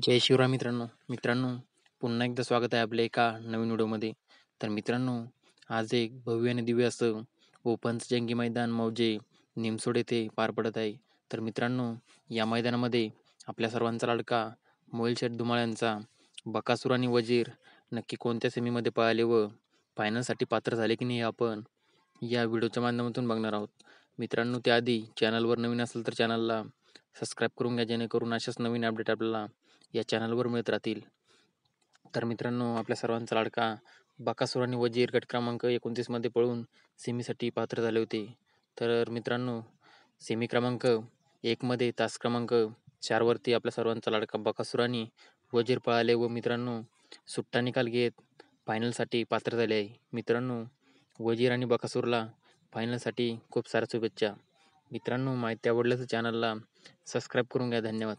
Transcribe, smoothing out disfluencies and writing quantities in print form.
जय शिवराय मित्रांनो पुन्हा एकदा स्वागत आहे आपल्या एका नवीन व्हिडिओमध्ये. तर मित्रांनो, आज एक भव्य आणि दिव्य असं ओपनचं जंगी मैदान मौजे निमसोड येथे पार पडत आहे. तर मित्रांनो, या मैदानामध्ये आपल्या सर्वांचा लाडका मोहिल शेठ धुमाळ यांचा बकासूर आणि वजीर नक्की कोणत्या सेमीमध्ये पळाले व फायनलसाठी पात्र झाले की नाही, आपण या व्हिडिओच्या माध्यमातून बघणार आहोत. मित्रांनो, त्याआधी चॅनलवर नवीन असेल तर चॅनलला सबस्क्राईब करून घ्या, जेणेकरून अशाच नवीन अपडेट आपल्याला या चॅनलवर मिळत राहतील. तर मित्रांनो, आपल्या सर्वांचा लाडका बकासूर आणि वजीर गट क्रमांक 29 मध्ये पळून सेमीसाठी पात्र झाले होते. तर मित्रांनो, सेमी क्रमांक 1 मध्ये तास क्रमांक 4 वरती आपल्या सर्वांचा लाडका बकासूर आणि वजीर पळाले व मित्रांनो, सुट्टा निकाल घेत फायनलसाठी पात्र झाले आहे. मित्रांनो, वजीर आणि बकासूरला फायनलसाठी खूप साऱ्या शुभेच्छा. मित्रांनो, माहिती आवडल्यास चॅनलला सबस्क्राईब करून घ्या. धन्यवाद.